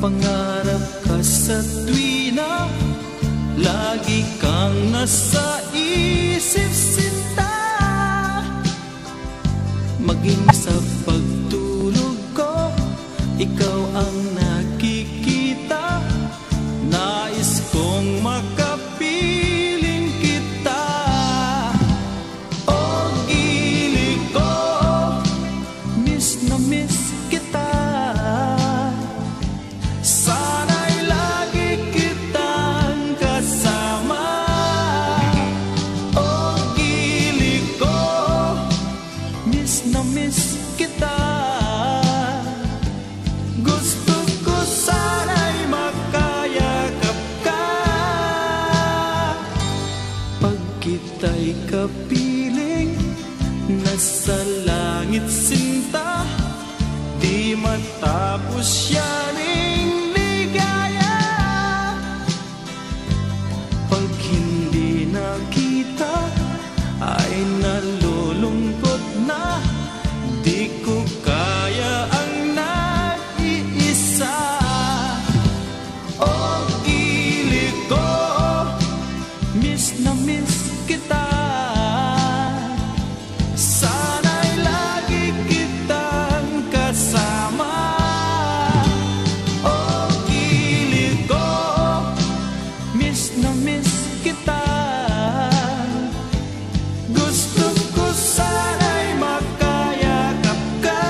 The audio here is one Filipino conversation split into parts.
Pangarap ka sa tuwina, lagi kang nasa isip sinta. Maging sa pagtulog ko, ikaw ang nakikita. Nais kong makapiling kita. O gili ko, miss na miss kita. Sana'y lagi kitang kasama. O gili ko, miss na miss kita. Gusto ko sana'y makayakap ka. Pag kita'y kapiling, nasa langit sinta. Di matapos yaning ligaya. Pag hindi nakita, ay nalulungkot na. Di ko kaya ang nag-iisa. O gili ko, miss na miss kita. Sana'y lagi kitang kasama. O gili ko, miss na miss kita. Gusto ko sana'y makayakap ka.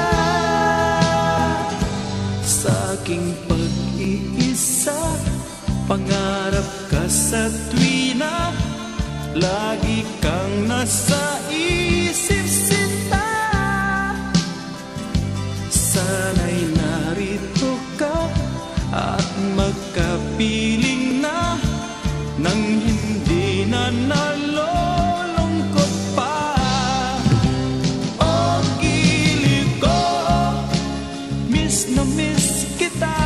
Sa aking pag-iisa, pangarap ka sa tuwina. Lagi kang nasa isip sinta. Sana'y narito ka at magkapiling na. Nang hindi na nalulungkot pa. O gili ko, miss na miss kita.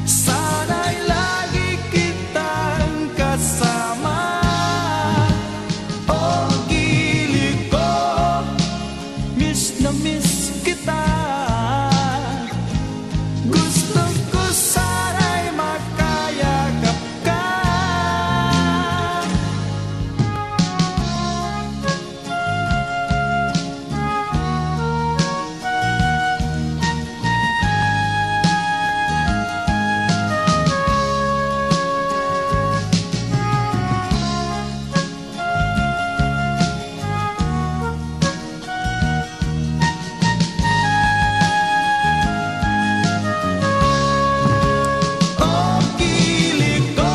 Sana'y lagi kitang kasama. O gili ko, miss na miss kita. Gusto ko sana'y makayakap ka. O gili ko,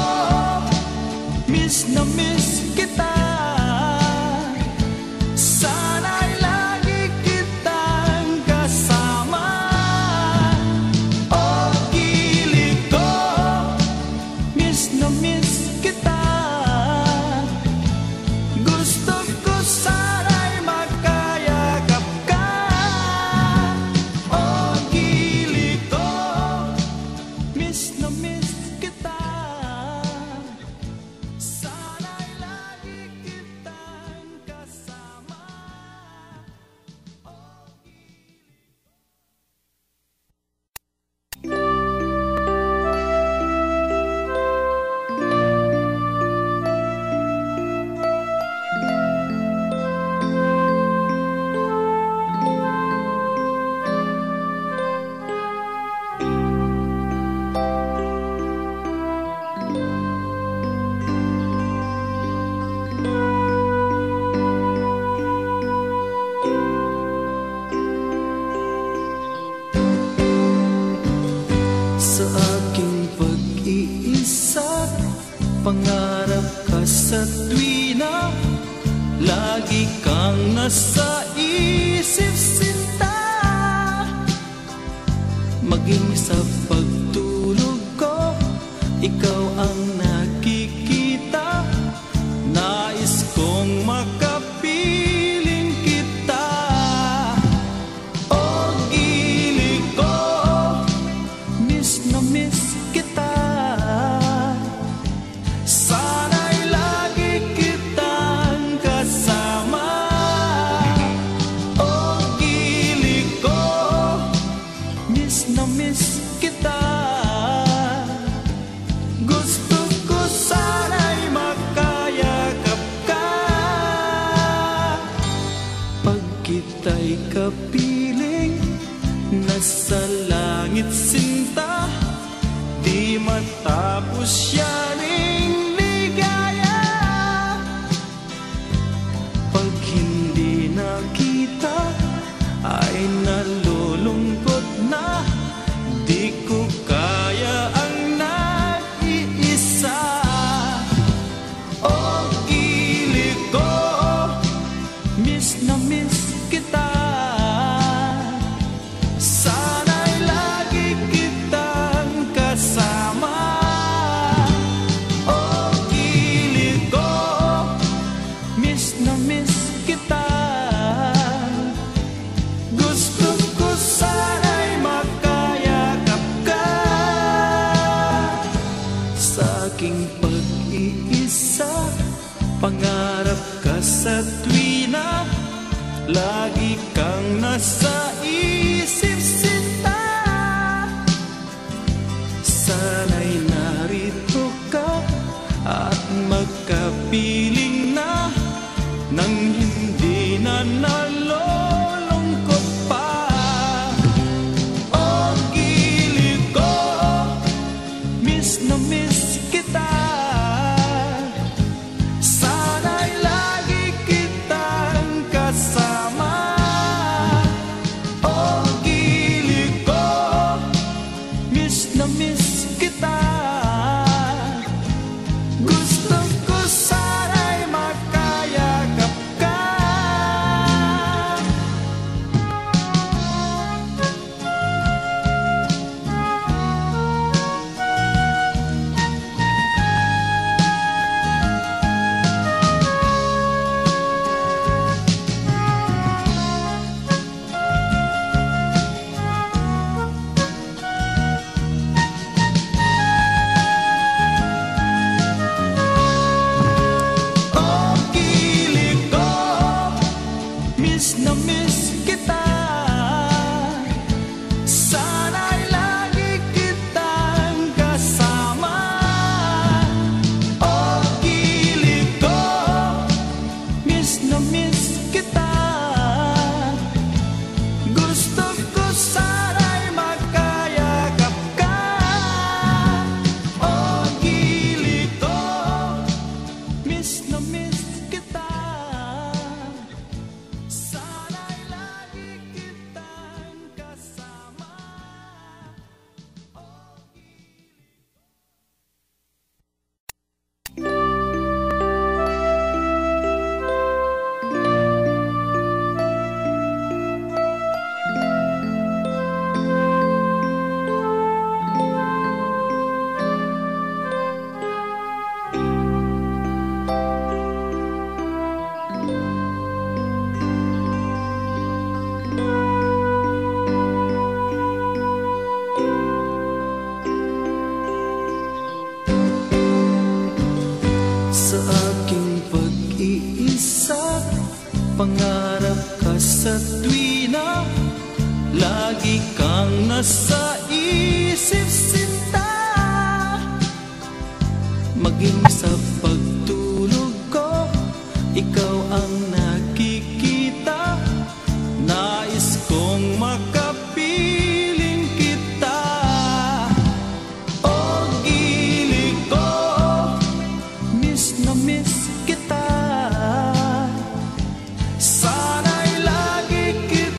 miss na miss kita. Sana'y lagi kitang kasama. O gili ko, miss na miss kita. Gusto ko sana'y makayakap ka. O gili ko, miss na miss kita. Sana'y lagi kitang kasama. Sa aking pag-iisa, pangarap ka sa tuwina. Lagi kang nasa isip sinta. Maging sa pagtulog ko, ikaw ang nakikita. Nais kong makapiling kita. O gili ko, miss na miss kita. Sana'y lagi kitang kasama. kita'y kapiling, nasa langit sinta, di matapos yaring ligaya. Pag hindi nakita ay nalulungkot na, di ko kaya ang nag-iisa. O gilid ko, miss na miss kita, sana'y lagi kitang kasama. O gilid ko, miss na miss kita, gusto ko sana'y makayakap ka. Sa aking pag-iisa, pangarap ka sa tuwina, lagi kang nasa isip sinta. Sana'y narito ka at magkapiling na, nang hindi na nalulungkot pa. O gilid ko, miss na miss kita, sana'y lagi kitang kasama. O gilid ko, miss na miss kita, gusto ko sana'y makayakap ka. O gilid ko, miss na miss kita, sana'y lagi kitang kasama. O gilid ko, miss na miss kita, gusto ko sana'y makayakap ka. O gilid ko, miss na miss kita, sana'y lagi kitang kasama. Sa aking pag-iisa, pangarap ka sa tuwina, lagi kang nasa isip sinta. Maging sa pagtulog ko, ikaw